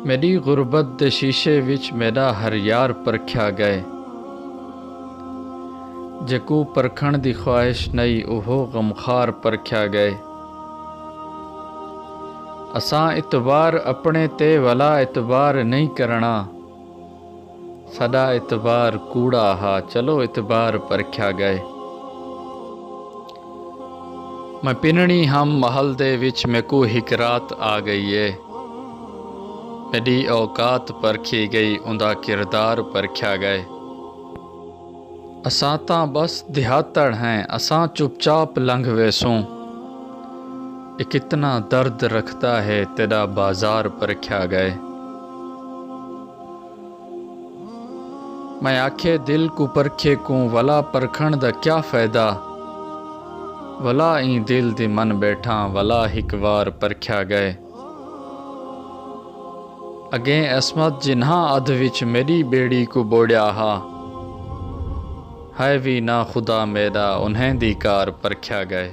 मेरी गुरबत दे शीशे विच मेरा हर यार परख्या गए। जेकू परखण दी ख्वाहिश नहीं ओहो गमखार परख्या गए। असां इतबार अपने ते वला इतबार नहीं करना। सदा इतबार कूड़ा हा चलो इतबार परख्या गए। मैं पिननी हम महल दे विच मेकू हिक रात आ गई है। मेरी औकात परखी गई उंदा किरदार परख्या गए। असां तां बस दिहातड़ हैं असां चुपचाप लंघ वेसूं। ये कितना दर्द रखता है तेरा बाजार परख्या गए। मैं आखे दिल को परखे को वला परखण दा क्या फ़ायदा। वला ई दिल दी मन बैठा वला हिक वार परख्या गए। अगें असमत जिन्हा अध विच मेरी बेड़ी को बोड़िया हा। है भी ना खुदा मेरा उन्हें दी कार परख्या गए।